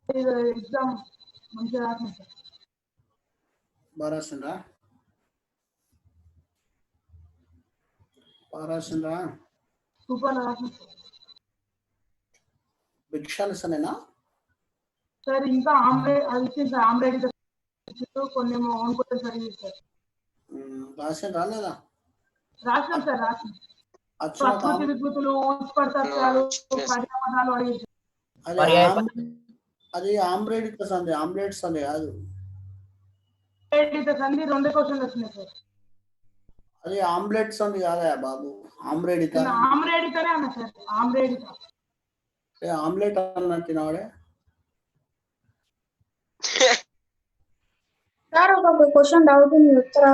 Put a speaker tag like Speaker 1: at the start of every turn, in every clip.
Speaker 1: Exam మంచిగా రాసింది sir.
Speaker 2: బాగా రాసిండ్రా? బాగా రాసిండ్రా?
Speaker 1: సూపర్ రాసింది సార్.
Speaker 2: భిక్షాలసనేనా
Speaker 1: సార్? ఇంకా ఆమ్లెట్ అది ఇచ్చింది సార్. ఆమ్లెట్ కొన్ని ఓన్ క్వశ్చన్స్ అడిగింది సార్.
Speaker 2: రాసిండ్రా లేదా?
Speaker 1: రాసినాం సార్, రాసినాం.
Speaker 2: అచ్చా
Speaker 1: ప్రకృతి వికృతులు, ఉత్పత్తాలు, పర్యావరణాలు అడిగింది.
Speaker 2: అది ఆమ్రేడిత సంధి, ఆమ్లెట్ సంధి కాదు.
Speaker 1: సంధి 2 క్వశ్చన్లు వచ్చినాయి సార్.
Speaker 2: అది ఆమ్లెట్ సంధి కాదా బాబు? ఆమ్రేడిత
Speaker 1: ఆమ్రేడితనే అన్నా సార్. ఆమ్రేడిత
Speaker 2: ఆమ్లెట్ అన్నట్టున్నాడే
Speaker 3: సార్. ఒక క్వశ్చన్ డౌట్ ఉంది, ఉత్తరా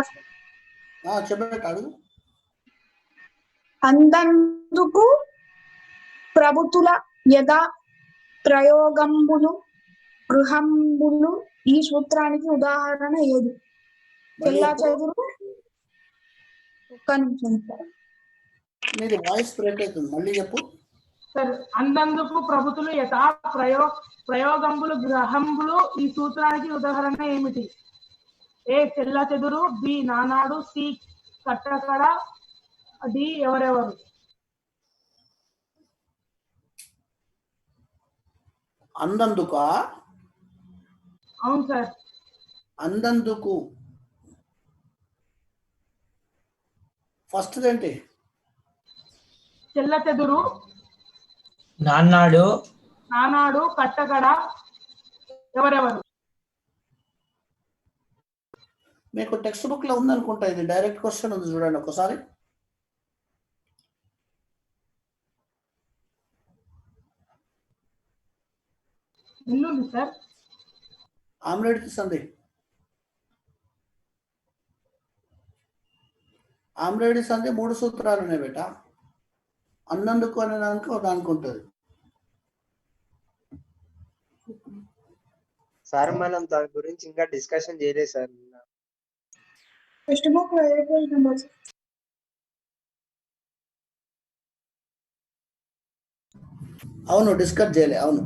Speaker 2: చెప్పాడు.
Speaker 3: అందందుకు ప్రభుతుల యథా ప్రయోగంబులు గృహంబులు ఈ సూత్రానికి ఉదాహరణ ఏది? చెల్లా చెదురు. ఒక్క నిమిషం సార్,
Speaker 2: మీరు వాయిస్ బ్రేక్ అవుతుంది, మళ్ళీ చెప్పు
Speaker 1: సార్. అందందుకు ప్రభుతులు యథా ప్రయోగంబులు గ్రహంబులు ఈ సూత్రానికి ఉదాహరణ ఏమిటి? ఏ చెల్లా చెదురు, బి నానాడు, సి కట్టకడ, డి ఎవరెవరు.
Speaker 2: అందందుకా?
Speaker 1: అవును సార్.
Speaker 2: అందందుకు ఫస్ట్ ఏంటి?
Speaker 1: చెల్ల చెదురు,
Speaker 4: నానాడు,
Speaker 1: కట్టకడ, ఎవరెవరు.
Speaker 2: మీకు టెక్స్ట్ బుక్ లో ఉందనుకుంటా, ఇది డైరెక్ట్ క్వశ్చన్ ఉంది, చూడండి ఒకసారి.
Speaker 1: ఎన్నుంది సార్?
Speaker 2: ఆమ్లెట్ సంధి. ఆమ్లెట్ సంధి 3 సూత్రాలు ఉన్నాయి బేట. అన్నందుకు అనే దానికి ఒక దానికి ఉంటుంది
Speaker 5: సార్. మనం దాని గురించి ఇంకా డిస్కషన్ చేయలేదు సార్.
Speaker 3: టెక్స్ట్ బుక్ లో ఏ పేజ్ నెంబర్?
Speaker 2: అవును, డిస్కస్ చేయలే. అవును,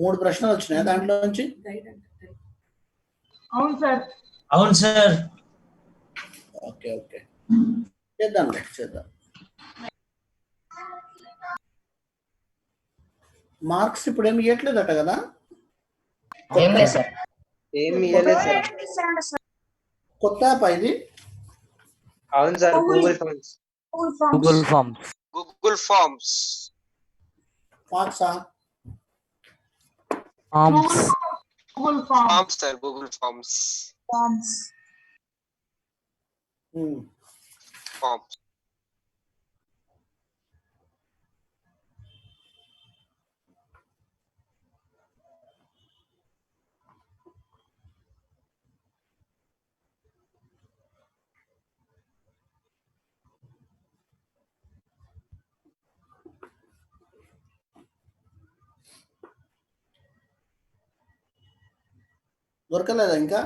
Speaker 2: 3 ప్రశ్నలు వచ్చినాయి దాంట్లో నుంచి.
Speaker 1: అవును సార్.
Speaker 4: అవును సార్.
Speaker 2: ఓకే చేద్దాం. మార్క్స్ ఇప్పుడు ఏమి ఇవ్వట్లేదట కదా?
Speaker 4: ఏం లేదు సార్.
Speaker 5: ఏమి ఇవ్వలేదు సార్.
Speaker 2: కొత్త యాప్ ఇది?
Speaker 5: అవును సార్. Google forms.
Speaker 2: ఫాక్సా?
Speaker 1: Google forms
Speaker 5: sir. Google forms.
Speaker 2: దొరకలేదా ఇంకా?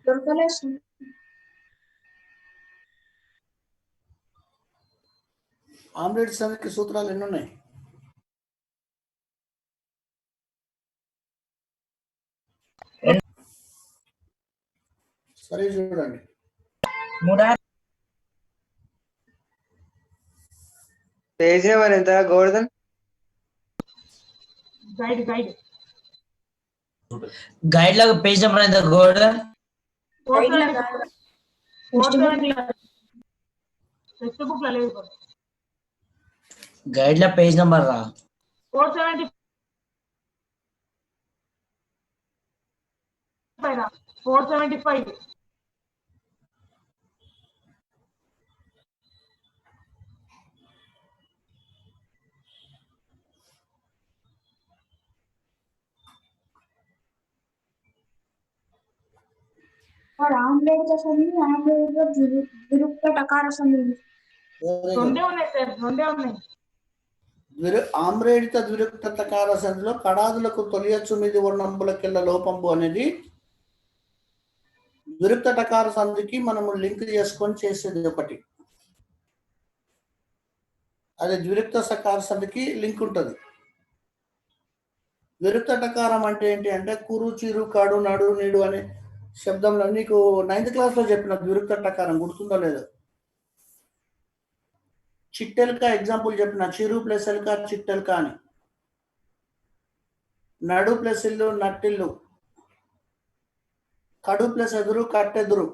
Speaker 3: దొరకలేదు.
Speaker 2: ఆమ్లెట్ సంధికి సూత్రాలు ఎన్ని ఉన్నాయి? సరే చూడండి.
Speaker 5: పేజ్ నెంబర్ ఎంత గోవర్ధన్?
Speaker 4: గైడ్ లో పేజ్ నెంబర్ ఎంత గోవర్ధన్?
Speaker 1: టెక్స్ట్ బుక్ లో లేదు.
Speaker 4: గైడ్ లో పేజ్ నెంబర్ రా.
Speaker 1: 475.
Speaker 3: ఆమ్లెట్ సంధి, ఆమ్లెట్ విరుక్త టకార సంధి.
Speaker 1: రెండే ఉన్నాయి సార్, రెండే ఉన్నాయి.
Speaker 2: ఆమ్రేడిత ద్విరుక్త టకార సంధిలో కడాదులకు తొలియచ్చు మీది వర్ణంబులకెళ్ళ లోపంబు అనేది ద్విరుక్త టకార సంధికి మనము లింక్ చేసుకొని చేసేది ఒకటి. అది ద్విరుక్త సకార సంధికి లింక్ ఉంటుంది. ద్విరుక్త టకారం అంటే ఏంటి అంటే కురు, చిరు, కాడు, నడు, నీడు అనే శబ్దంలో నీకు 9th క్లాస్లో చెప్పిన ద్విరుక్త టకారం గుర్తుందో లేదో. చిట్టెల్క ఎగ్జాంపుల్ చెప్పిన, చిరు ప్లస్ ఎల్క చిట్టెల్క అని. నడు ప్లస్ ఇల్లు నట్టిల్లు, కడు ప్లస్ ఎదురు కట్టెదురు.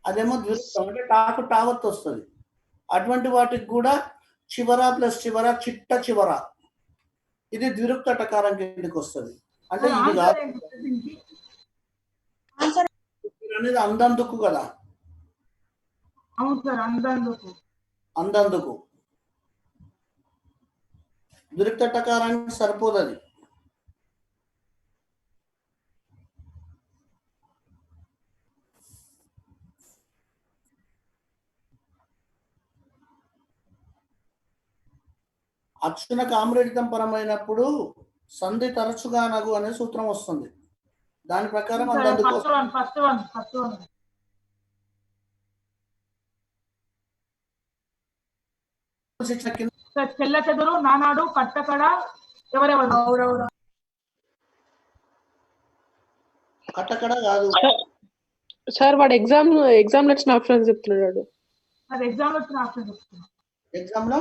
Speaker 2: అదేమో ద్విరుక్తం అంటే టాకు టావత్ వస్తుంది. అటువంటి వాటికి కూడా చివర ప్లస్ చివర చిట్ట చివర, ఇది ద్విరుక్త టకారం కిందకి వస్తుంది. అంటే ఇది కాదు
Speaker 3: ఆన్సర్
Speaker 2: అనేది అందందుకు కదా,
Speaker 1: అవును సార్, అందందుకు.
Speaker 2: అందందుకు ద్విరుక్త టకారానికి సరిపోదు అది. అచ్చున కామ్రేడితం పరమైనప్పుడు సంధి తరచుగా నగు అనే సూత్రం వస్తుంది. దాని ప్రకారం అందందుకు
Speaker 1: ఫస్ట్ వన్.
Speaker 2: శిక్షణ కింద
Speaker 1: సార్ చెల్ల చెదురు, నానాడు, కట్టకడ, ఎవరెవరు.
Speaker 3: అవురవురా
Speaker 2: కట్టకడ కాదు.
Speaker 6: సార్ వాడు ఎగ్జామ్ లో వచ్చిన ఆప్షన్ చెప్తున్నాడు.
Speaker 1: అది ఎగ్జామ్ లో వచ్చిన ఆప్షన్ చెప్తున్నా.
Speaker 2: ఎగ్జామ్ లో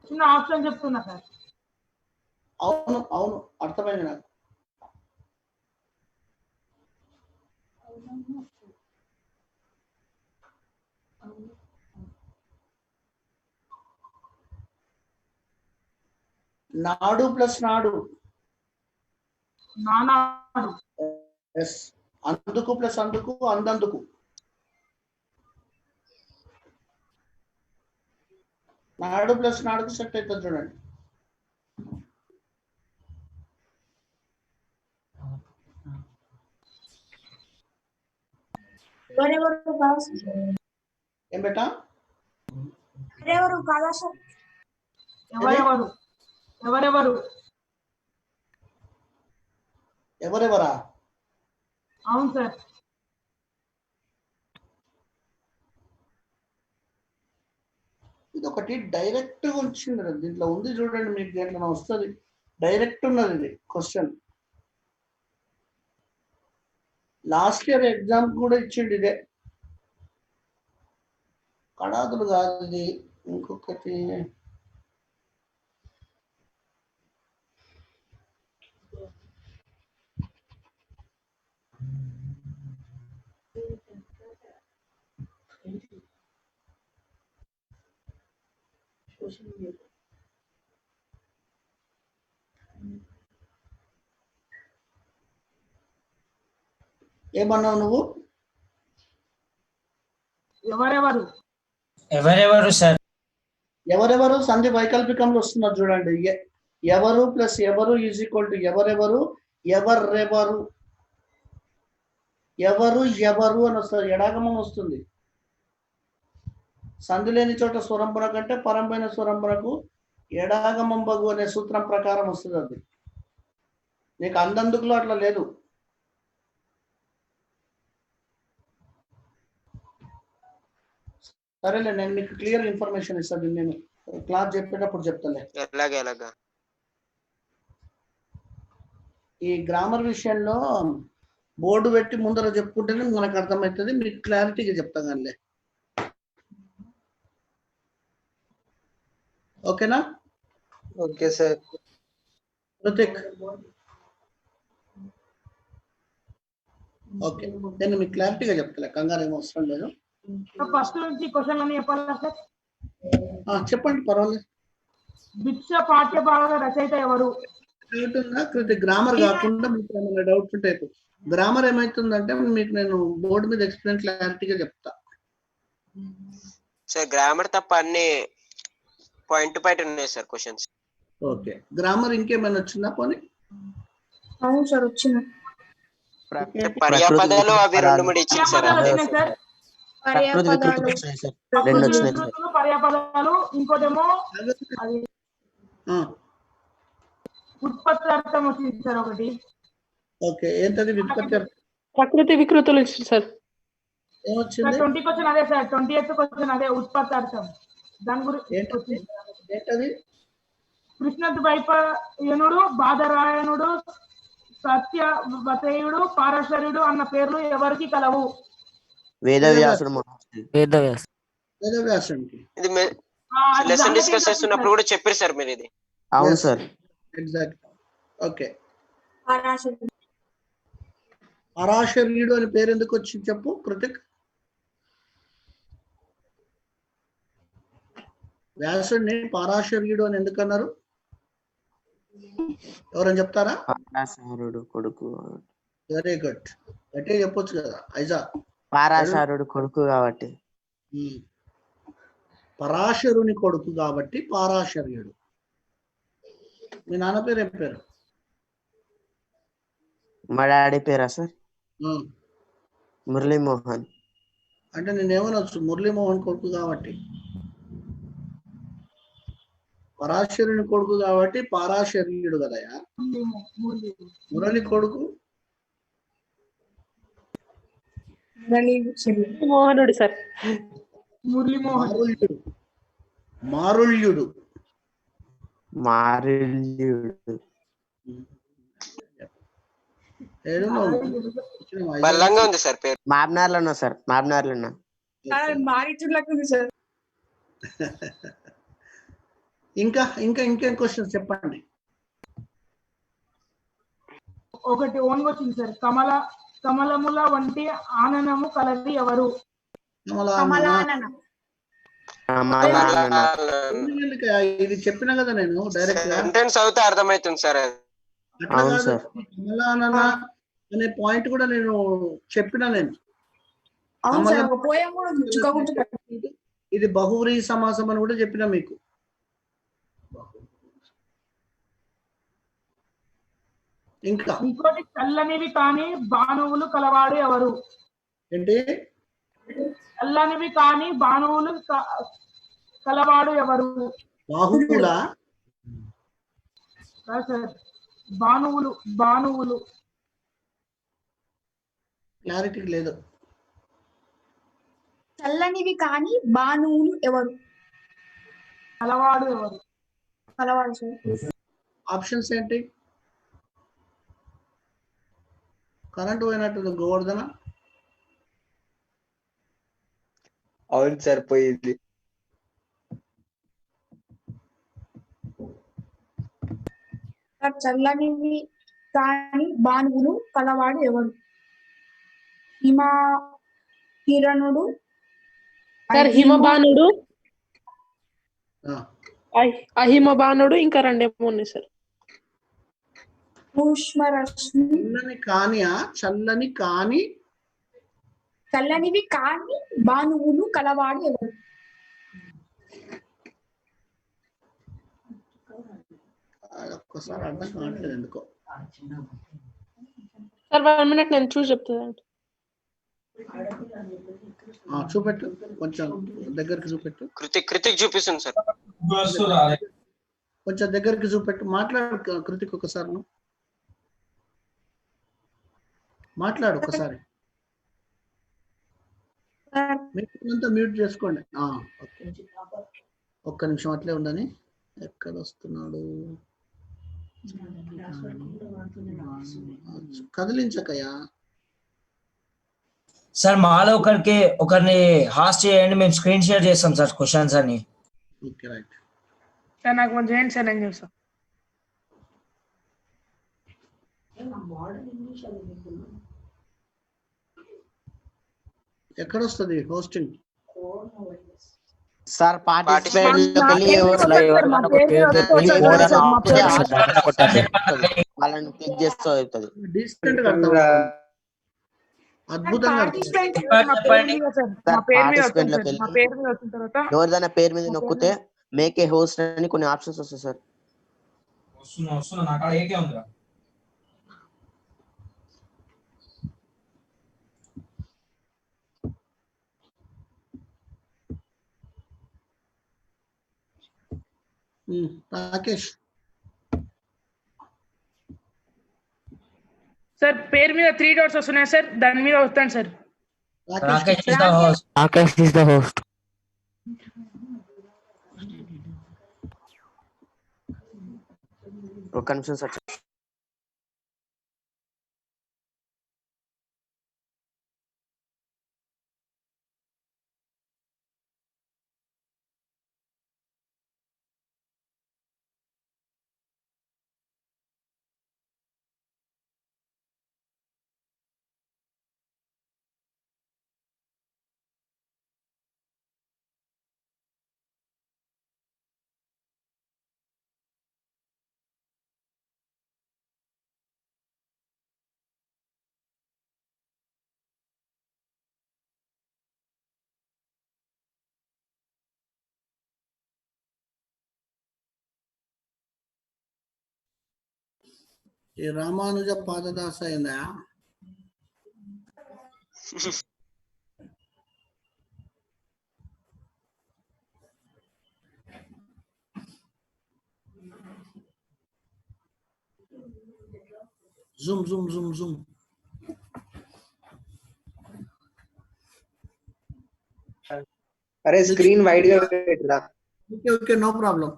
Speaker 1: చిన్న ఆప్షన్ చెప్తున్నా సార్.
Speaker 2: అవును అవును అర్థమైంది నాకు. నాడు ప్లస్ నాడు,
Speaker 1: నానాడు.
Speaker 2: ఎస్. అందుకు ప్లస్ అందుకు అందందుకు. నాడు ప్లస్ నాడుకు సెట్ అవుతుంది చూడండి.
Speaker 3: ఎవరెవరు కాదు
Speaker 2: ఏం బేటా?
Speaker 3: ఎవరెవరు కాదా సార్?
Speaker 1: ఎవరెవరు.
Speaker 2: ఎవరెవరా?
Speaker 1: అవును సార్.
Speaker 2: ఇది ఒకటి డైరెక్ట్ గా వచ్చింది, దీంట్లో ఉంది చూడండి, మీకు దీంట్లో వస్తుంది, డైరెక్ట్ ఉన్నది ఇది క్వశ్చన్. లాస్ట్ ఇయర్ ఎగ్జామ్ కూడా ఇచ్చిండు ఇదే. కడాదులు కాదు ఇది, ఇంకొకటి ఏమన్నావు నువ్వు?
Speaker 4: ఎవరెవరు సార్?
Speaker 2: ఎవరెవరు సంధి వైకల్పికంలో వస్తున్నారు చూడండి. ఎవరు ప్లస్ ఎవరు ఈజ్ ఈక్వల్ టు ఎవరెవరు, ఎవర్రెవరు, ఎవరు ఎవరు అని వస్తుంది, ఎడాగమం వస్తుంది. సంధి లేని చోట స్వరంపున కంటే పరంపైన స్వరంపునకు ఎడాగమం బగు అనే సూత్రం ప్రకారం వస్తుంది. అది నీకు అందందుకులో అట్లా లేదు. సరేలే, నేను మీకు క్లియర్ ఇన్ఫర్మేషన్ ఇస్తాను, నేను క్లాస్ చెప్పేటప్పుడు చెప్తాలే.
Speaker 5: ఎలాగా
Speaker 2: ఈ గ్రామర్ విషయంలో బోర్డు పెట్టి ముందర చెప్పుకుంటేనే మనకు అర్థమవుతుంది, మీకు క్లారిటీగా చెప్తాను కానీ. ఓకేనా?
Speaker 5: Okay sir.
Speaker 2: రుతిక్ ఓకే, నేను మీకు క్లారిటీగా చెప్తాలే, కంగారు ఏమో అవసరం లేదు.
Speaker 1: ఫస్ట్ నుంచి క్వశ్చన్ అన్ని చెప్పాలా సార్?
Speaker 2: చెప్పండి, పర్వాలేదు.
Speaker 1: భిక్ష పాఠ్య భాగ రచయిత ఎవరు?
Speaker 2: గ్రామర్ కాకుండా మీకు ఏమైనా డౌట్స్ ఉంటాయి. గ్రామర్ ఏమైతుందంటే మీకు నేను బోర్డు మీద ఎక్స్ప్లెయిన్ క్లారిటీగా చెప్తా.
Speaker 5: సార్ గ్రామర్ తప్ప అన్ని పాయింట్ టు పాయింట్ ఉన్నాయి సార్ క్వశ్చన్స్.
Speaker 2: ఓకే, గ్రామర్ ఇంకేమైనా వచ్చిందా? పోనీ
Speaker 3: అవును సార్ వచ్చిన
Speaker 5: పర్యాపదాలు అవి 2-3 ఇచ్చింది సార్.
Speaker 1: పర్యాపదాలు, ఇంకోటేమో అది ఉత్పత్తి అర్థం వచ్చింది సార్ ఒకటి.
Speaker 2: ఓకే, ఏంటది?
Speaker 6: ప్రకృతి వికృతులు ఇచ్చింది సార్.
Speaker 2: ఏమొచ్చింది
Speaker 1: 20 క్వశ్చన్ అదే సార్ 28th క్వశ్చన్ అదే ఉత్పత్తార్థం దాని గురించి
Speaker 2: ఏంటది ఏంటది
Speaker 1: కృష్ణద్వైపాయనుడు బాదరాయణుడు సత్యవతేయుడు పారాశరుడు అన్న పేర్లు ఎవరికి కలవు?
Speaker 7: వేదవ్యాసుడు
Speaker 2: వేదవ్యాసునికి
Speaker 5: ఇది లెసన్ డిస్కస్ చేస్తున్నప్పుడు కూడా చెప్పారు సార్ మీరు ఇది.
Speaker 7: అవును సార్.
Speaker 2: ఎగ్జాక్ట్. ఓకే
Speaker 3: పరాశరుడు.
Speaker 2: పరాశర్యుడు అని పేరు ఎందుకు వచ్చింది చెప్పు కృతిక్. వ్యాసుడిని పరాశర్యుడు అని ఎందుకు అన్నారు? ఎవరైనా చెప్తారా?
Speaker 7: పారాశరుడు కొడుకు.
Speaker 2: Very good. గట్టిగా చెప్పొచ్చు కదా ఐజా.
Speaker 7: పారాశరుడు కొడుకు కాబట్టి.
Speaker 2: పరాశరుని కొడుకు కాబట్టి పారాశర్యుడు. మీ నాన్న పేరు ఏం పేరు?
Speaker 7: మా డాడీ పేరా సార్?
Speaker 2: మురళీమోహన్. అంటే నేనేమనొచ్చు మురళీమోహన్ కొడుకు కాబట్టి. పరాశరుని కొడుకు కాబట్టి పారాశర్యుడు కదయా. మురళి కొడుకు
Speaker 6: మోహనుడు సార్.
Speaker 2: మారుల్యుడు. మారుల్యుడు.
Speaker 7: మారుల్యుడు.
Speaker 5: బలంగా ఉంది సార్ పేరు.
Speaker 7: మాబ్నార్లో ఉన్నా సార్. మాబ్నార్లో ఉన్నా.
Speaker 3: మారిచులకుంది సార్.
Speaker 2: ఇంకా ఇంకా ఇంకేం క్వశ్చన్స్ చెప్పండి.
Speaker 1: ఒకటి ఓన్ వచ్చింది సార్. కమలముల వంటి ఆననము కలది ఎవరు?
Speaker 2: ఇది చెప్పినా కదా నేను డైరెక్ట్ గా.
Speaker 5: సెంటెన్స్ అవుతే అర్థమవుతుంది సార్.
Speaker 2: కమలానన అనే పాయింట్ కూడా నేను చెప్పిన. నేను ఇది బహువ్రీహి సమాసం అని కూడా చెప్పిన మీకు. ఇంకా
Speaker 1: ఇంకోటి చల్లనివి కాని బాణువులు కలవాడు ఎవరు?
Speaker 2: ఏంటి?
Speaker 1: చల్లనివి కాని బాణువులు కలవాడు ఎవరు?
Speaker 2: బాహువులా?
Speaker 1: సార్ బాణువులు. బాణువులు
Speaker 2: క్లారిటీ లేదు.
Speaker 3: చల్లనివి కాని బాణువులు ఎవరు?
Speaker 1: కలవాడు ఎవరు?
Speaker 3: కలవాడు సార్.
Speaker 2: ఆప్షన్స్ ఏంటి? కరెంట్ పోయినట్టు గోవర్ధన.
Speaker 8: అవును సార్ పోయింది.
Speaker 3: చల్లనివి కాని బాణువులు కలవాడు ఎవరు? హిమకిరణుడు
Speaker 6: సార్. హిమబాణుడు, అహిమబాణుడు, ఇంకా రెండేమో ఉన్నాయి సార్.
Speaker 3: భూష్మరశ్మి. చల్లనివి కాని బాణువులు కలవాడు ఎవరు?
Speaker 2: ఒక్కసారి అర్థం కావట్లేదు ఎందుకో.
Speaker 6: సార్ 1 minute నేను చూసి చెప్తాను.
Speaker 2: చూపెట్టు, కొంచెం దగ్గరికి చూపెట్టు.
Speaker 5: కృతిక్ చూపిస్తుంది సార్.
Speaker 2: కొంచెం దగ్గరికి చూపెట్టు. మాట్లాడు కృతిక్ ఒకసారి. నువ్వు మాట్లాడు ఒకసారి. అంతా మ్యూట్ చేసుకోండి. ఒక్క నిమిషం అట్లే ఉండని. ఎక్కడ వస్తున్నాడు? కదిలించకయ్యా.
Speaker 4: సార్ మాలో ఒకరిని హాస్ట్ చేయండి, మేము స్క్రీన్ షేర్ చేస్తాం సార్ క్వశ్చన్స్ అని.
Speaker 2: Okay right
Speaker 1: sir. నాకు కొంచెం చేయండి సార్, నేను చూస్తాను.
Speaker 2: ఎక్కడ వస్తుంది హోస్టింగ్?
Speaker 7: సార్ పార్టిసిపేట్ వాళ్ళని క్లిక్ చేస్తూ అవుతుంది.
Speaker 2: అద్భుతంగా
Speaker 7: ఎవరిదైనా పేరు మీద నొక్కితే మేక్ ఏ హోస్ట్ అని కొన్ని ఆప్షన్స్ వస్తాయి సార్.
Speaker 2: రాకేష్
Speaker 1: సార్ పేరు మీద 3 డాట్స్ వస్తున్నాయి సార్, దాని మీద వస్తాను sir.
Speaker 4: Rakesh is the host.
Speaker 7: Akash is the host. ఒక నిమిషం సార్.
Speaker 2: ఈ రామానుజ పాదదాస అయిందా? జూమ్.
Speaker 8: అరే స్క్రీన్ వైడ్ గా పెట్టరా.
Speaker 2: Okay no problem.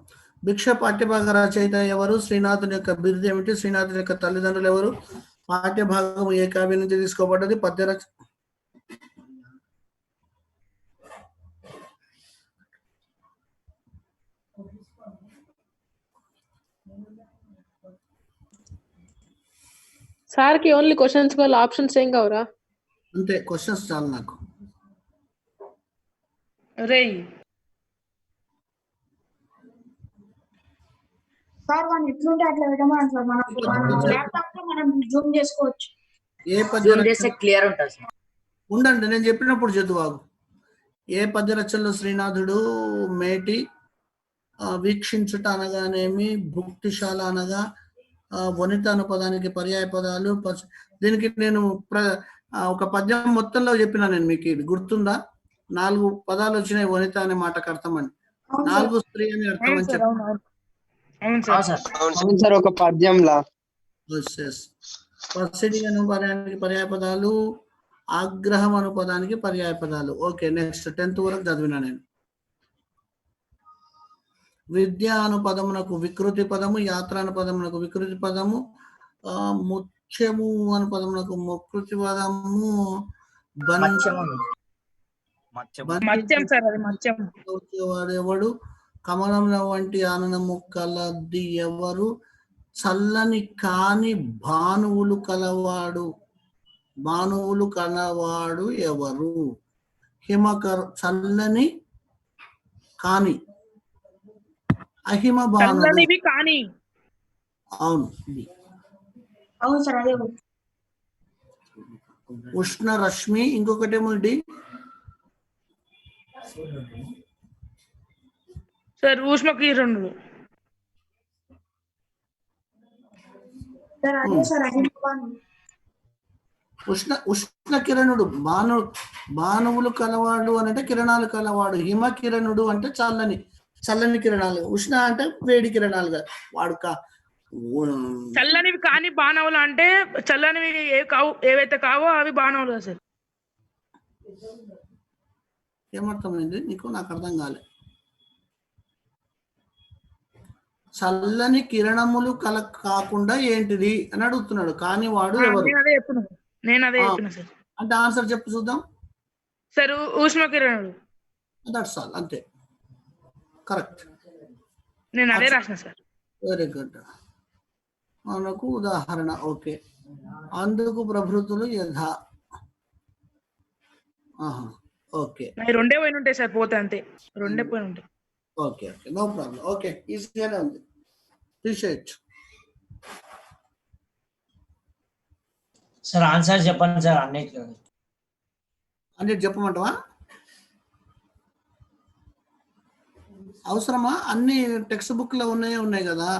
Speaker 2: భిక్ష పాఠ్యభాగ రచయిత ఎవరు? శ్రీనాథుని యొక్క బిరుదు ఏమిటి? శ్రీనాథుని యొక్క తల్లిదండ్రులు ఎవరు? పాఠ్యభాగం ఏ కావ్యం నుంచి తీసుకోబడ్డది? పద్య రచ
Speaker 6: సార్ కి ఓన్లీ క్వశ్చన్స్ వాళ్ళ ఆప్షన్స్ ఏం కావరా?
Speaker 2: అంతే, క్వశ్చన్స్ చాలు నాకు.
Speaker 3: సార్ మనం ఎట్లుంటే అట్లా పెట్టమని సార్ మన ల్యాప్టాప్ లో మనం జూమ్ చేసుకోవచ్చు.
Speaker 2: ఏ పద్య
Speaker 4: క్లియర్ ఉంటుంది సార్.
Speaker 2: ఉండండి, నేను చెప్పినప్పుడు చదువు. ఏ పద్య రచనలో శ్రీనాథుడు మేటి వీక్షించుట అనగానేమి, భుక్తిశాల అనగా వనిత అను పదానికి పర్యాయ పదాలు. దీనికి నేను ఒక పద్యం మొత్తంలో చెప్పినా నేను, మీకు ఇది గుర్తుందా? 4 పదాలు వచ్చినాయి వనిత అనే మాటకు అర్థం అని, 4 స్త్రీ అని అర్థం అని చెప్పి.
Speaker 8: అవును సార్, ఒక పద్యంలా.
Speaker 2: పసిడి అను పదానికి పర్యాయ పదాలు, ఆగ్రహం అను పదానికి పర్యాయ పదాలు. ఓకే, నెక్స్ట్ 10th వరకు చదివినా నేను. విద్య అను పదమునకు వికృతి పదము, యాత్ర అను పదమునకు వికృతి పదము, ముత్యము అను పదమునకు ముకృతి పదము, వాడెవడు, కమలంలో వంటి ఆనందము కలది ఎవరు, చల్లని కాని భానువులు కలవాడు ఎవరు, చల్లని కాని అహిమ భానుడు.
Speaker 3: అవును సార్, అదే.
Speaker 2: ఉష్ణ రశ్మి, ఇంకొకటేమో
Speaker 9: సార్ ఊష్మ కిరణుడు.
Speaker 2: ఉష్ణ కిరణుడు. భానువులు కలవాడు అంటే కిరణాలు కలవాడు. హిమ కిరణుడు అంటే చల్లని కిరణాలు. ఉష్ణ అంటే వేడి కిరణాలు. వాడు
Speaker 9: చల్లనివి కాని బాణవులు అంటే చల్లనివి ఏవైతే కావో అవి బాణవులు సార్.
Speaker 2: ఏమర్థమైంది నీకు? నాకు అర్థం కాలే. చల్లని కిరణములు కాకుండా ఏంటిది అని అడుగుతున్నాడు. కానీ వాడు ఎవరు?
Speaker 9: నేను అదే చెప్పిన సార్.
Speaker 2: అంటే ఆన్సర్ చెప్పు చూద్దాం.
Speaker 9: సార్ ఊష్మ కిరణుడు.
Speaker 2: దట్స్ ఆల్, అంతే. కరెక్ట్,
Speaker 9: నేను అదే రాసిన సార్.
Speaker 2: Very good. మనకు ఉదాహరణ. ఓకే, అందుకు ప్రభృతులు యథా. ఓకే,
Speaker 9: రెండే పోయిన ఉంటాయి సార్, పోతే అంతే, రెండే పోయిన ఉంటాయి.
Speaker 2: Okay, no problem. ఓకే, ఈజీగానే ఉంది, తీసేయచ్చు.
Speaker 4: సార్ ఆన్సర్ చెప్పండి సార్.
Speaker 2: అన్నిటి చెప్పమంటావా? అవసరమా? అన్ని టెక్స్ట్ బుక్ లో ఉన్నాయి కదా.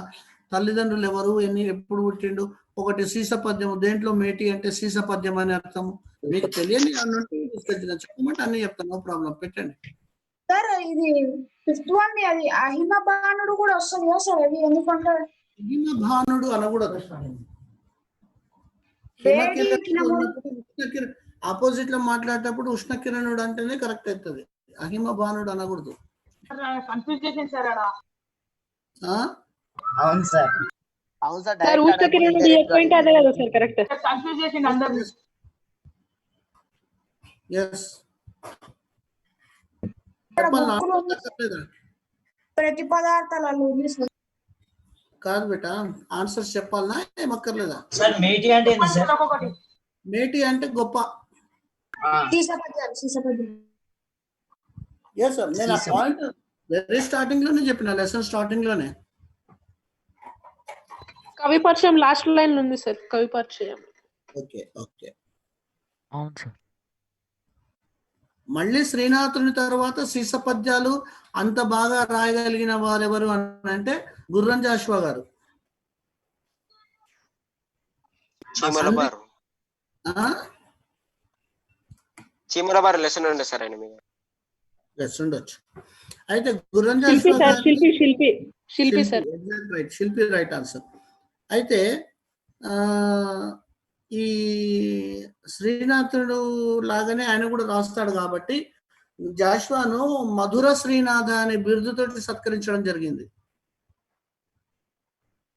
Speaker 2: తల్లిదండ్రులు ఎవరు, ఎప్పుడు పుట్టిండు, ఒకటి సీస పద్యం. దేంట్లో మేటి అంటే సీస పద్యం అని అర్థం. మీకు తెలియని అన్నట్టు చెప్పమంటే అన్ని చెప్తాను, నో ప్రాబ్లం, పెట్టండి.
Speaker 3: సార్ ఇది 5th one, అది అహిమ భానుడు కూడా వస్తుంది కదా సార్? అది ఎందుకంటే
Speaker 2: అహిమ భానుడు అనకూడదు. ఆపోజిట్ లో మాట్లాడేటప్పుడు ఉష్ణకిరణుడు అంటేనే కరెక్ట్ అవుతుంది, అహిమ బాణుడు అనకూడదు.
Speaker 1: కన్ఫ్యూజ్ చేసింది సార్ అలా.
Speaker 2: ఆ?
Speaker 4: అవును సార్.
Speaker 7: అవును సార్,
Speaker 6: సార్
Speaker 7: డైరెక్ట్
Speaker 6: ఉష్ణ కిరణుడు చెప్పంటే అదే కదా సార్ కరెక్ట్.
Speaker 1: కన్ఫ్యూజ్ చేసింది అందరినీ.
Speaker 2: ఎస్ చెప్పాలా?
Speaker 3: ప్రతి పదార్థాలలో ఉంది సార్.
Speaker 2: కాదు బేట, ఆన్సర్స్ చెప్పాలనా ఏమక్కర్లేదా?
Speaker 4: సార్ మేటి అంటే ఏంటి సార్?
Speaker 1: ఒక్కొక్కటి.
Speaker 2: మేటి అంటే గొప్ప.
Speaker 3: సీసపద్యాలు.
Speaker 2: ఎస్ సార్, నేను ఆ పాయింట్ వెరీ స్టార్టింగ్ లోనే చెప్పిన, లెసన్ స్టార్టింగ్ లోనే.
Speaker 6: కవి పరిచయం లాస్ట్ లైన్ ఉంది సార్, కవి పరిచయం.
Speaker 2: Okay okay.
Speaker 10: అవును సార్.
Speaker 2: మళ్ళీ శ్రీనాథుని తర్వాత సీసపద్యాలు అంత బాగా రాయగలిగిన వారెవరు అని అంటే గుర్రం జాషువా గారు.
Speaker 5: చీమల బారు లెసన్ ఉండే సార్ ఆయన మీద.
Speaker 2: ఉండొచ్చు. అయితే గుర్రం జాషువా గారు
Speaker 6: శిల్పి సార్.
Speaker 2: రైట్, శిల్పి రైట్ ఆన్సర్. అయితే ఈ శ్రీనాథుడు లాగానే ఆయన కూడా రాస్తాడు కాబట్టి జాషువాను మధుర శ్రీనాథ అనే బిరుదుతోటి సత్కరించడం జరిగింది.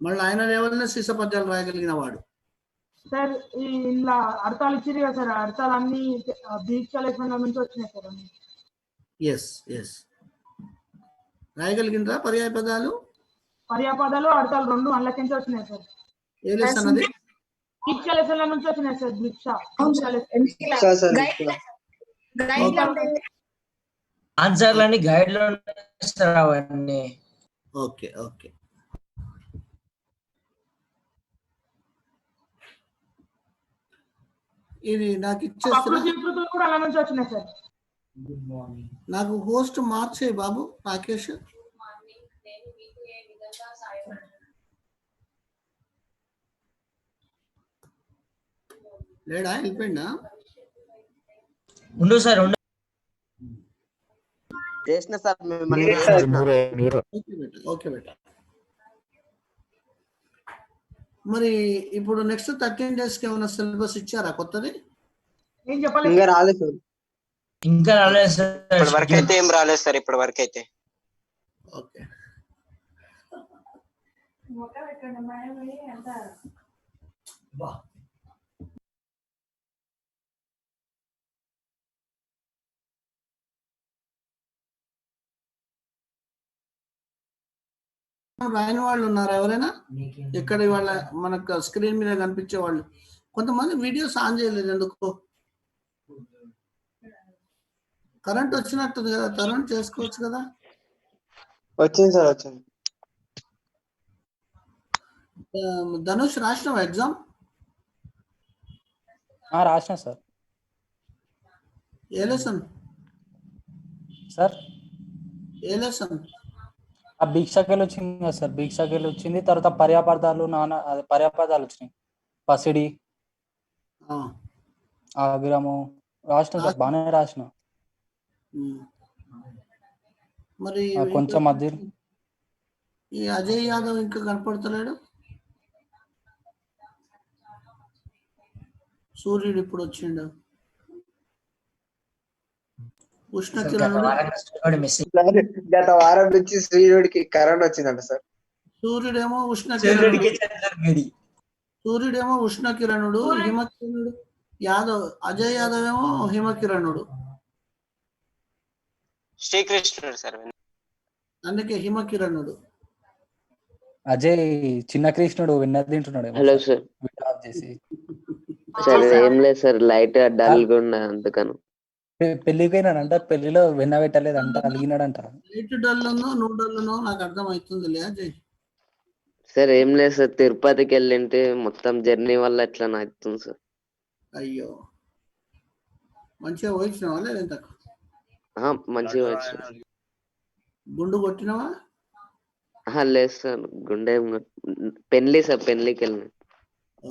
Speaker 2: మళ్ళీ ఆయన లెవెల్నే సీసపద్యాలు రాయగలిగిన వాడు.
Speaker 1: సార్ ఇలా అర్థాలు ఇచ్చారు కదా సార్, అర్థాలు అన్ని దీక్ష లెసన్ల నుంచి వచ్చినాయి సార్.
Speaker 2: ఎస్ ఎస్, రాయగలిగినరా పర్యాయ పదాలు?
Speaker 1: పర్యాపదాలు అర్థాలు రెండు అందులోకించి వచ్చినాయి సార్.
Speaker 2: ఏ లెసన్ అది?
Speaker 1: దీక్ష లెసన్ల నుంచి వచ్చినాయి సార్. దీక్ష
Speaker 4: ఆన్సర్లన్నీ గైడ్ లో అవన్నీ.
Speaker 2: Okay okay. ఇది నాకు ఇచ్చేస్తున్నా,
Speaker 1: కూడా అలా నుంచి వచ్చినాయి సార్.
Speaker 2: నాకు హోస్ట్ మార్చే బాబు రాకేష్. లేడా, వెళ్ళిపోయిందా?
Speaker 4: ఉండు సార్, ఉండు.
Speaker 7: చేసిన సార్
Speaker 2: ఓకే బేట. మరి ఇప్పుడు నెక్స్ట్ 13 days కి ఏమైనా సిలబస్ ఇచ్చారా కొత్తది?
Speaker 1: ఏం చెప్పలేదు.
Speaker 8: ఇంకా రాలేదు సార్.
Speaker 4: ఇంకా రాలేదు సార్.
Speaker 5: ఇప్పటి వరకు అయితే ఏం రాలేదు సార్, ఇప్పటి వరకు అయితే.
Speaker 2: ఓకే. రాయని వాళ్ళు ఉన్నారా ఎవరైనా? ఇక్కడ వాళ్ళ మనకు స్క్రీన్ మీద కనిపించే వాళ్ళు కొంతమంది వీడియోస్ ఆన్ చేయలేదు ఎందుకు? కరెంట్ వచ్చినట్టుంది కదా, కరెంట్ చేసుకోవచ్చు కదా.
Speaker 8: వచ్చింది సార్, వచ్చింది.
Speaker 2: ధనుష్ రాసినావా ఎగ్జామ్?
Speaker 10: రాసిన సార్.
Speaker 2: ఏ లెసన్
Speaker 10: సార్?
Speaker 2: ఏ లెసన్?
Speaker 10: ఆ భిక్షకెళ్ళి వచ్చింది కదా సార్, భిక్షకెళ్ళి వచ్చింది. తర్వాత పర్యాపదాలు పర్యాపదాలు వచ్చినాయి. పసిడి, ఆగ్రము రాసిన సార్, బాగానే రాసిన.
Speaker 2: మరి
Speaker 10: కొంచెం మధ్య
Speaker 2: ఈ అజయ్ యాదవ్ ఇంకా కనపడతలేడు. సూర్యుడు ఇప్పుడు వచ్చిండు.
Speaker 8: గత వారం నుంచి శ్రీనుడికి కరెంట్ వచ్చిందంట సార్.
Speaker 2: సూర్యుడేమో ఉష్ణకిరణుడు, హిమకిరణుడు యాదవ్. అజయ్ యాదవ్ ఏమో హిమకిరణుడు.
Speaker 5: శ్రీకృష్ణుడు సార్,
Speaker 2: అందుకే హిమకిరణుడు.
Speaker 10: అజయ్ చిన్న కృష్ణుడు విన్నది తింటున్నాడు.
Speaker 7: Hello sir. సార్ ఏం లేదు సార్, లైట్ డల్ గా ఉన్నా అందుకను.
Speaker 10: పెళ్లికి పోయినాడంట, పెళ్లిలో వెన్న పెట్టలేదంట, అలిగినాడంట.
Speaker 2: లైట్ డల్లునో నువ్వు డల్లునో నాకు అర్థం అవుతుంది అజయ్.
Speaker 7: సార్ ఏం లేదు సార్, తిరుపతికి వెళ్ళింటే మొత్తం జర్నీ వల్ల ఎట్లా అవుతుంది సార్.
Speaker 2: అయ్యో, మంచిగా పోయించినావా లేదంత?
Speaker 7: మంచిగా వచ్చిన.
Speaker 2: గుండు కొట్టినావా?
Speaker 7: లేదు సార్, గుండె పెళ్లి సార్, పెళ్లికి వెళ్ళిన.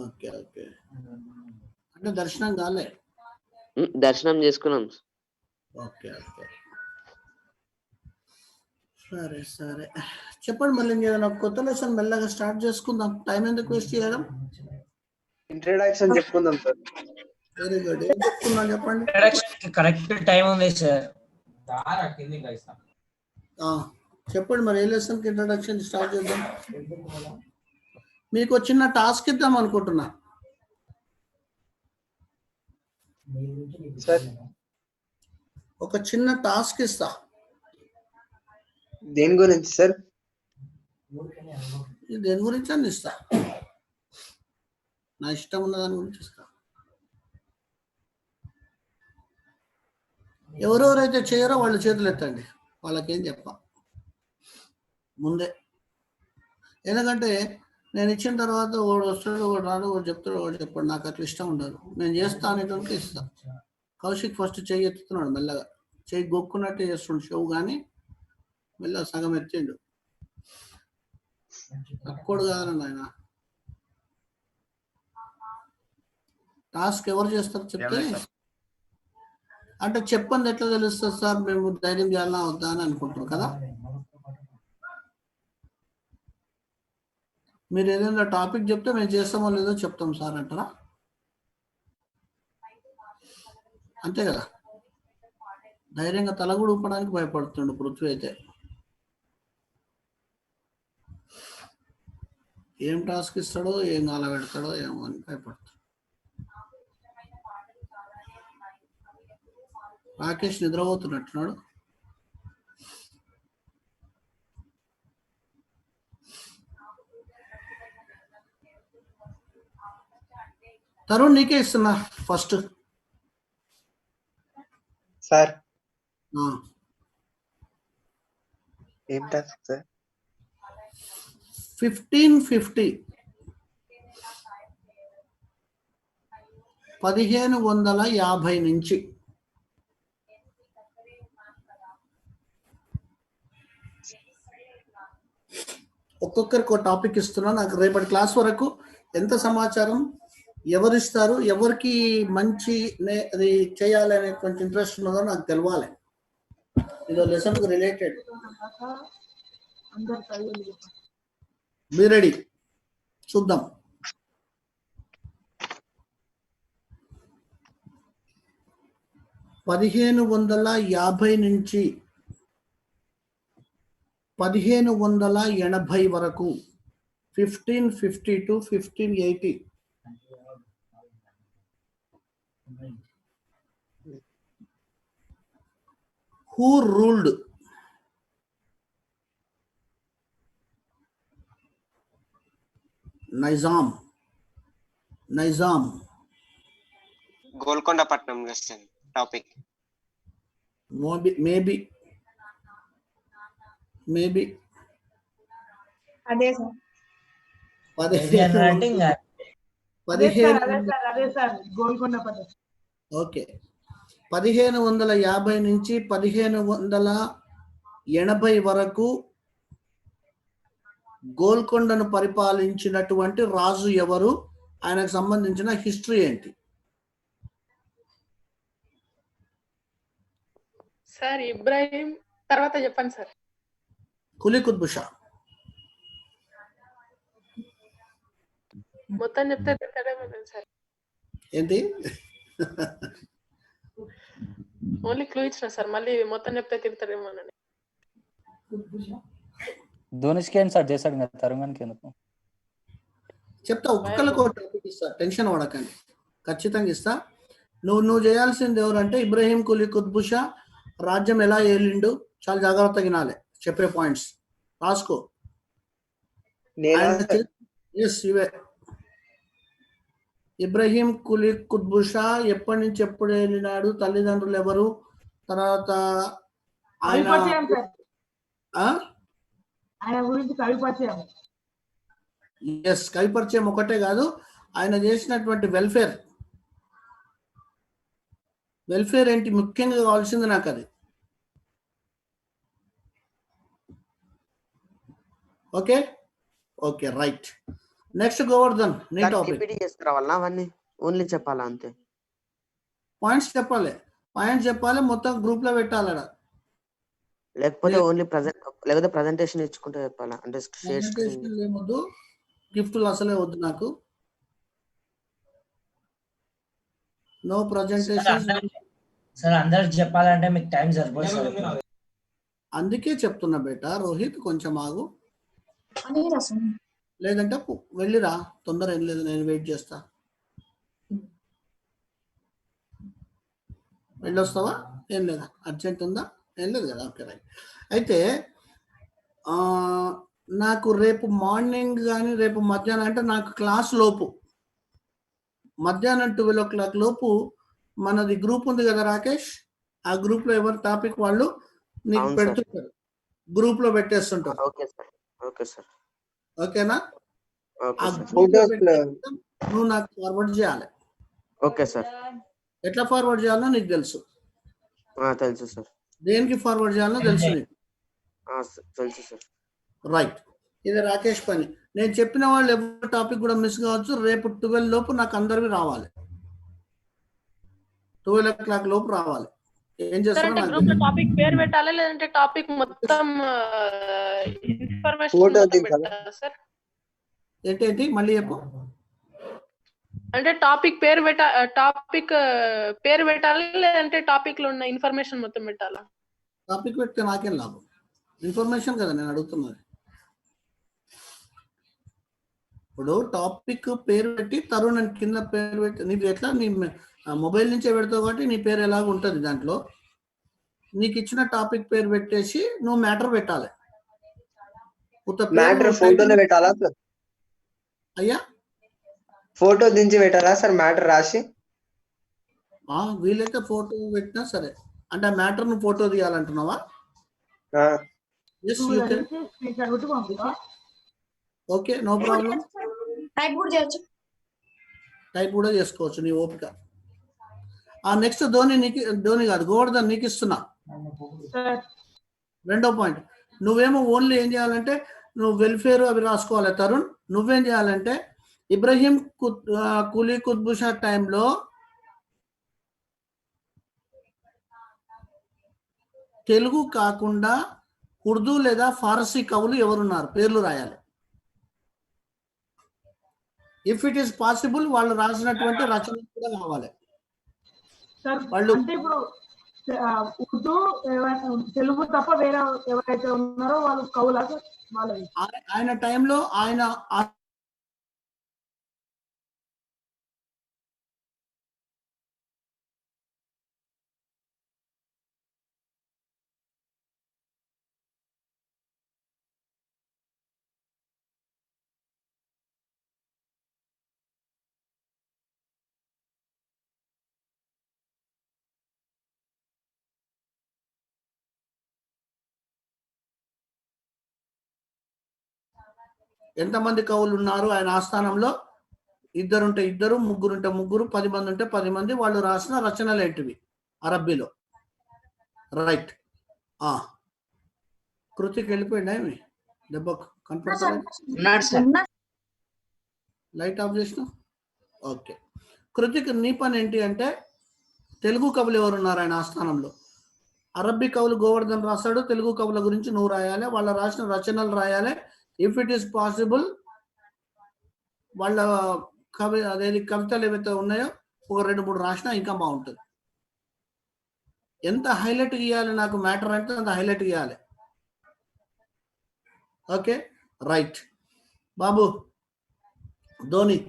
Speaker 2: Okay okay. అంటే దర్శనం కాలే?
Speaker 7: దర్శనం చేసుకున్నాం.
Speaker 2: ఓకే ఓకే, సరే సరే. చెప్పండి మళ్ళీ ఇంకేదైనా కొత్త లెసన్ మెల్లగా స్టార్ట్ చేసుకుందాం. టైం ఎందుకు వేస్ట్ చేయడం?
Speaker 8: ఇంట్రడక్షన్ చెప్పుకుందాం సార్.
Speaker 2: Very good. ఏం చెప్తున్నా చెప్పండి.
Speaker 4: ఇంట్రడక్షన్ కరెక్ట్ టైం ఉంది సార్.
Speaker 2: చెప్పండి మరి ఏ లెసన్కి ఇంట్రడక్షన్ స్టార్ట్ చేద్దాం. మీకు చిన్న టాస్క్ ఇద్దాం అనుకుంటున్నా. ఒక చిన్న టాస్క్ ఇస్తా.
Speaker 8: దేని గురించి సార్?
Speaker 2: దేని గురించి అని ఇస్తా, నా ఇష్టం ఉన్న దాని గురించి ఇస్తా. ఎవరెవరైతే చేయరో వాళ్ళు చేతులు ఎత్తండి, వాళ్ళకేం చెప్పా ముందే. ఎందుకంటే నేను ఇచ్చిన తర్వాత వాడు వస్తాడు, వాడు రాడు, వాడు చెప్తాడు, వాడు చెప్పాడు. నాకు అట్లా ఇష్టం ఉండదు. నేను చేస్తా అనేటోనికి ఇస్తా. కౌశిక్ ఫస్ట్ చెయ్యి ఎత్తుతున్నాడు, మెల్లగా చెయ్యి గొక్కున్నట్టే చేస్తుండు షో, కానీ మెల్లగా సగం ఎత్తిండు. తక్కువడు కాదన్న ఆయన. టాస్క్ ఎవరు చేస్తారు చెప్తే, అంటే చెప్పండి ఎట్లా తెలుస్తుంది సార్, మేము ధైర్యం చేయాలా వద్దా అని అనుకుంటారు కదా. మీరు ఏదైనా టాపిక్ చెప్తే మేము చేస్తామో లేదో చెప్తాం సార్ అంటారా, అంతే కదా. ధైర్యంగా తలగుడు ఊపడానికి భయపడుతుండు పృథ్వీ అయితే. ఏం టాస్క్ ఇస్తాడో, ఏం గాల పెడతాడో ఏమో అని భయపడుతాడు. రాకేష్ నిద్రపోతున్నట్టున్నాడు. తరుణ్ నీకే ఇస్తున్నా ఫస్ట్
Speaker 8: సార్. ఏం టాస్క్ సార్?
Speaker 2: 1550 1550 నుంచి ఒక్కొక్కరికి ఒక టాపిక్ ఇస్తున్నా. నాకు రేపటి క్లాస్ వరకు ఎంత సమాచారం ఎవరిస్తారు, ఎవరికి మంచి అది చేయాలనేటువంటి ఇంట్రెస్ట్ ఉన్నదో నాకు తెలవాలి. ఇదో లెసన్ రిలేటెడ్. బీ రెడీ, చూద్దాం. పదిహేను 1550 నుంచి 1580 వరకు, 1550 to 1580. Who ruled? Nizam.
Speaker 5: Golconda పట్నం లెసన్ టాపిక్.
Speaker 2: Maybe.
Speaker 3: అదే సార్.
Speaker 2: 1550 నుంచి 1580 వరకు గోల్కొండను పరిపాలించినటువంటి రాజు ఎవరు, ఆయనకు సంబంధించిన హిస్టరీ ఏంటి?
Speaker 6: సార్ ఇబ్రాహిం తర్వాత చెప్పండి సార్.
Speaker 2: కులీ కుతుబ్ షా.
Speaker 6: మొత్తం చెప్తే తిడతాడేమో సార్.
Speaker 2: ఏంటి?
Speaker 6: ఓన్లీ క్లూ ఇచ్చిన సార్, మళ్ళీ మొత్తం చెప్తే తిడతాడేమో అని.
Speaker 10: ధోనిష్కి ఏం సార్ చేశాడు కదా, తరుణ్కి ఎందుకు
Speaker 2: చెప్తా. ఒక్కొక్కరికి ఒక టాపిక్ ఇస్తా, టెన్షన్ పడకండి, ఖచ్చితంగా ఇస్తా. నువ్వు చేయాల్సింది ఎవరంటే, ఇబ్రాహీం కులీ కుతుబ్ షా రాజ్యం ఎలా ఏలిండు, చాలా జాగ్రత్తగా వినాలి. చెప్పే పాయింట్స్ రాసుకో. ఇవే. ఇబ్రాహీం కులీ కుతుబ్ షా ఎప్పటి నుంచి ఎప్పుడు వెళ్ళినాడు, తల్లిదండ్రులు ఎవరు, తర్వాత ఆయన
Speaker 1: గురించి కవిపరిచయం.
Speaker 2: కవిపరిచయం ఒకటే కాదు, ఆయన చేసినటువంటి వెల్ఫేర్ ఏంటి ముఖ్యంగా కావాల్సింది నాకు అది. Okay right. నెక్స్ట్ గోవర్ధన్, నీ టాపిక్.
Speaker 7: అవన్నీ ఓన్లీ చెప్పాలా? అంతే,
Speaker 2: పాయింట్స్ చెప్పాలి, మొత్తం గ్రూప్ లో పెట్టాలి.
Speaker 7: లేకపోతే ఓన్లీ లేకపోతే ప్రెజెంటేషన్ ఇచ్చుకుంటే చెప్పాలా? అంటే
Speaker 2: ఏమొద్దు, గిఫ్ట్లు అసలే వద్దు నాకు. No presentation.
Speaker 4: సార్ అందరికి చెప్పాలంటే మీకు టైం సరిపోదు సార్.
Speaker 2: అందుకే చెప్తున్నా బేటా రోహిత్, కొంచెం ఆగు,
Speaker 3: అని రాసాను.
Speaker 2: లేదంటే వెళ్ళిరా, తొందర ఏం లేదు, నేను వెయిట్ చేస్తా. వెళ్ళొస్తావా? ఏం లేదా, అర్జెంట్ ఉందా? ఏం లేదు కదా, ఓకే రైట్. అయితే నాకు రేపు మార్నింగ్ కానీ రేపు మధ్యాహ్నం, అంటే నాకు క్లాస్ లోపు మధ్యాహ్నం 12 o'clock లోపు మనది గ్రూప్ ఉంది కదా రాకేష్, ఆ గ్రూప్ లో ఎవరి టాపిక్ వాళ్ళు నీకు
Speaker 7: అవును సార్.
Speaker 2: పెడుతుంటారు, గ్రూప్ లో పెట్టేస్తుంటారు.
Speaker 7: Okay sir. Okay sir.
Speaker 2: ఓకేనా?
Speaker 7: ఓకే
Speaker 2: ఆ
Speaker 7: సార్.
Speaker 2: గ్రూప్ లో
Speaker 8: Photos లో.
Speaker 2: పెట్టేస్తే నువ్వు నాకు ఫార్వర్డ్ చేయాలి.
Speaker 7: Okay sir.
Speaker 2: ఎట్లా ఫార్వర్డ్ చేయాలో నీకు తెలుసు,
Speaker 7: తెలుసు సార్.
Speaker 2: దేనికి ఫార్వర్డ్ చేయాలో తెలుసు నీకు.
Speaker 7: తెలుసు సార్.
Speaker 2: రైట్, ఇది రాకేష్ పని. నేను చెప్పిన వాళ్ళు ఎవరి టాపిక్ కూడా మిస్ కావచ్చు. రేపు 12 లోపు నాకు అందరివి రావాలి, 12 o'clock లోపు రావాలి. ఏం చేస్తారో నాకు
Speaker 6: గ్రూప్ లో
Speaker 2: తెలియదు.
Speaker 6: టాపిక్ పేరు పెట్టాలా లేదంటే టాపిక్ మొత్తం ఇన్ఫర్మేషన్
Speaker 8: Photo
Speaker 6: మొత్తం
Speaker 8: దించాలా?
Speaker 6: పెట్టాలా సార్?
Speaker 2: ఏంటి మళ్ళీ చెప్పు.
Speaker 6: అంటే టాపిక్ పేరు పెట్టాలా లేదంటే టాపిక్ లో ఉన్న ఇన్ఫర్మేషన్ మొత్తం పెట్టాలా?
Speaker 2: టాపిక్ పెడితే నాకేం లాభం, ఇన్ఫర్మేషన్ కదా నేను అడుగుతున్నది. ఇప్పుడు టాపిక్ పేరు పెట్టి తరుణ్ అని కింద పేరు పెట్టి, నీకు ఎట్లా నీ మొబైల్ నుంచే పెడతావు కాబట్టి నీ పేరు ఎలాగ ఉంటుంది దాంట్లో. నీకు ఇచ్చిన టాపిక్ పేరు పెట్టేసి నువ్వు మ్యాటర్ పెట్టాలి.
Speaker 8: మ్యాటర్ ఫోటోలో పెట్టాలా సార్?
Speaker 2: అయ్యా
Speaker 8: ఫోటో దించి పెట్టాలా సార్ మ్యాటర్ రాసి?
Speaker 2: వీలైతే ఫోటో పెట్టినా సరే. అంటే ఆ మ్యాటర్ ను ఫోటో తీయాలంటున్నావా? Okay, no problem.
Speaker 3: టైప్ కూడా చేయొచ్చు.
Speaker 2: టైప్ కూడా చేసుకోవచ్చు నీ ఓపిక. నెక్స్ట్ ధోని కాదు, గోవర్ధన్ నీకు ఇస్తున్నా. రెండో పాయింట్, నువ్వేమో ఓన్లీ ఏం చేయాలంటే నువ్వు వెల్ఫేర్ అవి రాసుకోవాలి. తరుణ్ నువ్వేం చేయాలంటే ఇబ్రహీం కులీ కుత్బుషా టైంలో తెలుగు కాకుండా ఉర్దూ లేదా ఫారసీ కవులు ఎవరున్నారు పేర్లు రాయాలి. ఇఫ్ ఇట్ ఈస్ పాసిబుల్ వాళ్ళు రాసినటువంటి రచనలు కూడా కావాలి. వాళ్ళు
Speaker 1: అంటే ఇప్పుడు ఉర్దూ తెలుగు తప్ప వేరే ఎవరైతే ఉన్నారో వాళ్ళు కవులాగా వాళ్ళవి.
Speaker 2: ఆయన టైంలో ఆయన ఎంతమంది కవులు ఉన్నారు ఆయన ఆస్థానంలో? ఇద్దరుంటే ఇద్దరు, ముగ్గురుంటే ముగ్గురు, 10 మంది ఉంటే 10 మంది. వాళ్ళు రాసిన రచనలు ఏంటివి అరబ్బీలో. రైట్. కృతికి వెళ్ళిపోయింది ఏమి దెబ్బ కనపడుతుంది. లైట్ ఆఫ్ చేసిన. ఓకే, కృతికి నీ పని ఏంటి అంటే తెలుగు కవులు ఎవరున్నారు ఆయన ఆస్థానంలో? అరబ్బీ కవులు గోవర్ధన్ రాశాడు, తెలుగు కవుల గురించి నువ్వు రాయాలి, వాళ్ళ రాసిన రచనలు రాయాలి. ఇఫ్ ఇట్ ఈస్ పాసిబుల్ వాళ్ళ కవితలు ఏవైతే ఉన్నాయో ఒక 2-3 రాసినా ఇంకా బాగుంటుంది. ఎంత హైలైట్ ఇవ్వాలి నాకు మ్యాటర్ అంటే అంత హైలైట్ ఇవ్వాలి. Okay right. బాబు ధోని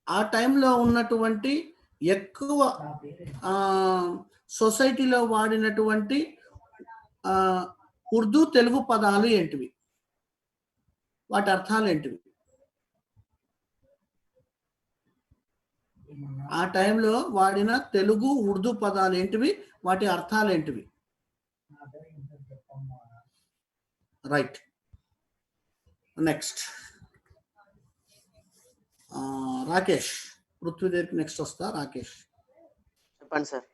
Speaker 2: ఆ టైంలో ఉన్నటువంటి ఎక్కువ సొసైటీలో వాడినటువంటి ఉర్దూ తెలుగు పదాలు ఏంటివి, వాటి అర్థాలు ఏంటివి? ఆ టైంలో వాడిన తెలుగు ఉర్దూ పదాలు ఏంటివి, వాటి అర్థాలు ఏంటివి? రైట్. నెక్స్ట్ రాకేష్, పృథ్వీదేవికి నెక్స్ట్ వస్తా. రాకేష్
Speaker 7: చెప్పండి సార్.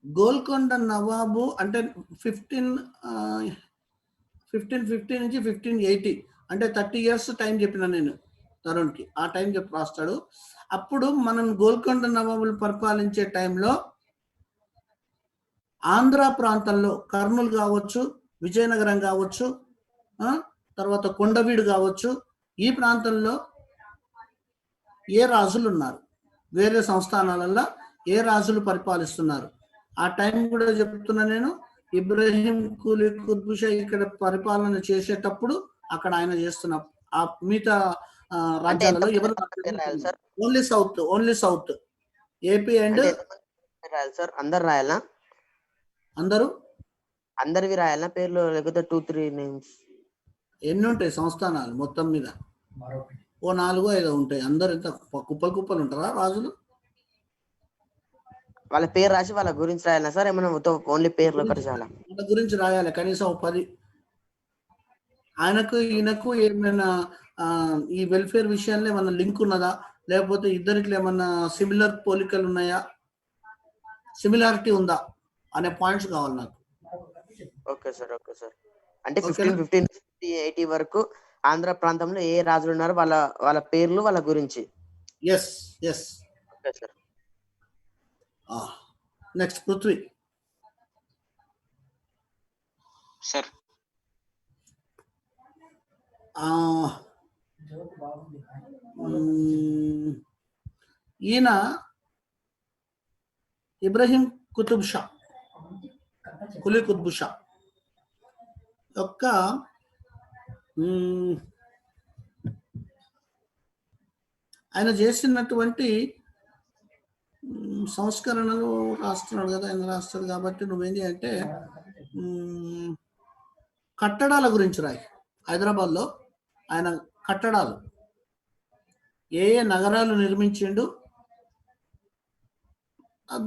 Speaker 2: గోల్కొండ నవాబు అంటే 1550 నుంచి 1580 అంటే 30 years టైం చెప్పిన నేను తరుణ్కి. ఆ టైం చెప్పి రాస్తాడు. అప్పుడు మనం గోల్కొండ నవాబులు పరిపాలించే టైంలో ఆంధ్ర ప్రాంతంలో కర్నూలు కావచ్చు, విజయనగరం కావచ్చు, తర్వాత కొండవీడు కావచ్చు, ఈ ప్రాంతంలో ఏ రాజులు ఉన్నారు, వేరే సంస్థానాలలో ఏ రాజులు పరిపాలిస్తున్నారు, ఆ టైం కూడా చెప్తున్నా నేను. ఇబ్రహీం కులీ కుతుబ్ షా ఇక్కడ పరిపాలన చేసేటప్పుడు అక్కడ ఆయన చేస్తున్న ఆ మిగతా రాజ్యాలలో ఎవరు
Speaker 5: sir
Speaker 2: only south AP and
Speaker 5: రాయాలి సార్? అందరు రాయాలా? అందరివి రాయాలా పేర్లు, లేకపోతే 2-3 నేమ్స్?
Speaker 2: ఎన్ని ఉంటాయి సంస్థానాలు మొత్తం మీద? ఓ 4-5 ఉంటాయి. అందరు ఎంత కుప్పలు కుప్పలు ఉంటారా రాజులు?
Speaker 5: వాళ్ళ పేరు రాసి వాళ్ళ గురించి రాయాలా సార్? ఏమైనా ఓన్లీ పేర్లు ఒకటి చాలా?
Speaker 2: వాళ్ళ గురించి రాయాలి కనీసం 10. ఆయనకు ఈయనకు ఏమైనా ఈ వెల్ఫేర్ విషయాల్లో ఏమన్నా లింక్ ఉన్నదా, లేకపోతే ఇద్దరికి ఏమన్నా సిమిలర్ పోలికలు ఉన్నాయా, సిమిలారిటీ ఉందా అనే పాయింట్స్ కావాలి నాకు.
Speaker 5: Okay sir. అంటే 1550-80 వరకు ఆంధ్ర ప్రాంతంలో ఏ రాజులు ఉన్నారు, వాళ్ళ పేర్లు, వాళ్ళ గురించి.
Speaker 2: Yes.
Speaker 5: Okay sir.
Speaker 2: Next Prithvi
Speaker 5: sir.
Speaker 2: ఈయన ఇబ్రహీం కుతుబ్ షా, కులీ కుతుబ్ షా యొక్క ఆయన చేసినటువంటి సంస్కరణలు రాస్తున్నాడు కదా, ఆయన రాస్తాడు కాబట్టి నువ్వేంటి అంటే కట్టడాల గురించి రాయి. హైదరాబాద్లో ఆయన కట్టడాలు ఏ నగరాలు నిర్మించిండు,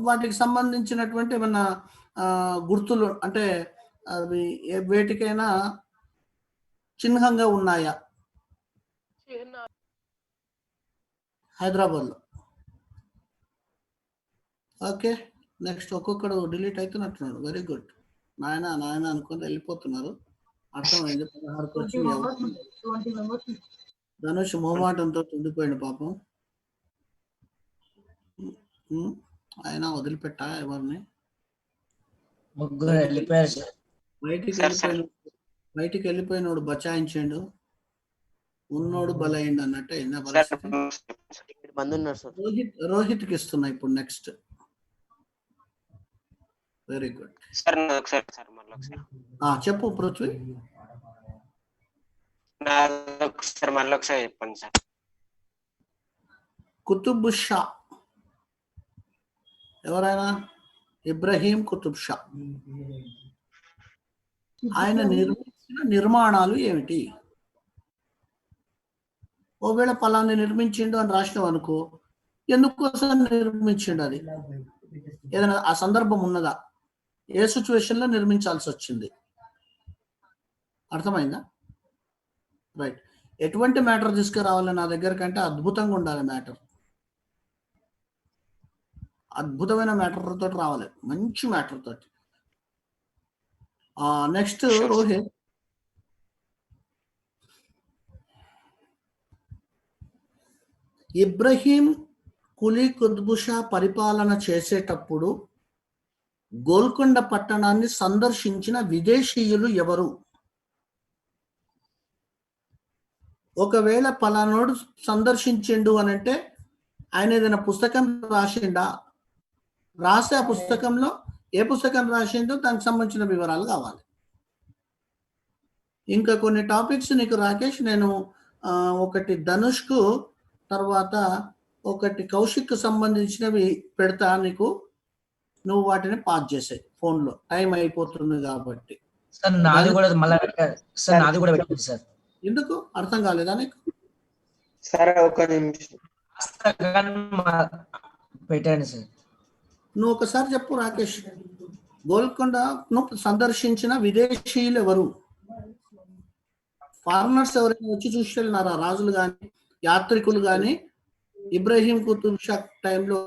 Speaker 2: వాటికి సంబంధించినటువంటి ఏమన్నా గుర్తులు అంటే అవి వేటికైనా చిహ్నంగా ఉన్నాయా హైదరాబాద్లో? Okay, next. ఒక్కొక్కడు డిలీట్ అవుతున్నట్టున్నాడు. Very good. నాయన అనుకుని వెళ్ళిపోతున్నారు. అర్థమైంది. 16కి వచ్చి ధనుష్ మొహమాటంతో ఉండిపోయింది పాపం. ఆయన వదిలిపెట్టా ఎవరిని? బయటికి వెళ్ళిపోయినోడు బచాయించాడు, ఉన్నోడు బలైండు అన్నట్టు అయిందా పరిస్థితి. రోహిత్కి ఇస్తున్నా ఇప్పుడు. నెక్స్ట్. Very good. చెప్పు పృథ్వీ.
Speaker 5: చెప్పండి సార్.
Speaker 2: కుతుబ్ షా ఎవరైనా? ఇబ్రహీం కుతుబ్ షా. ఆయన నిర్మించిన నిర్మాణాలు ఏమిటి? ఒకవేళ పలాన్ని నిర్మించిండు అని రాసినావు అనుకో, ఎందుకోసం నిర్మించిండు, అది ఏదైనా ఆ సందర్భం ఉన్నదా, ఏ సిచ్యువేషన్ లో నిర్మించాల్సి వచ్చింది? అర్థమైందా? రైట్. ఎటువంటి మ్యాటర్ తీసుకురావాలి నా దగ్గర కంటే అద్భుతంగా ఉండాలి మ్యాటర్. అద్భుతమైన మ్యాటర్ తోటి రావాలి, మంచి మ్యాటర్ తోటి. నెక్స్ట్ రోహిత్. ఇబ్రహీం కులీ కుతుబ్ షా పరిపాలన చేసేటప్పుడు గోల్కొండ పట్టణాన్ని సందర్శించిన విదేశీయులు ఎవరు? ఒకవేళ పలానోడు సందర్శించిండు అని అంటే ఆయన ఏదైనా పుస్తకం రాసిండా, రాసే ఆ పుస్తకంలో ఏ పుస్తకం రాసిండో దానికి సంబంధించిన వివరాలు కావాలి. ఇంకా కొన్ని టాపిక్స్ నీకు రాకేష్ నేను ఒకటి ధనుష్కు, తర్వాత ఒకటి కౌశిక్ సంబంధించినవి పెడతా నీకు, నువ్వు వాటిని పాస్ చేసాయి ఫోన్లో, టైం అయిపోతుంది కాబట్టి.
Speaker 4: సార్ నాది కూడా మళ్ళీ పెట్టండి సార్.
Speaker 2: ఎందుకు అర్థం కాలేదా నీకు?
Speaker 8: సరే ఒక నిమిషం
Speaker 4: పెట్టండి సార్.
Speaker 2: నువ్వు ఒకసారి చెప్పు రాకేష్. గోల్కొండను సందర్శించిన విదేశీయులు ఎవరు? ఫారినర్స్ ఎవరైనా వచ్చి చూసి వెళ్ళినారా? రాజులు కానీ యాత్రికులు కానీ ఇబ్రహీం కుతుబ్ షా టైంలో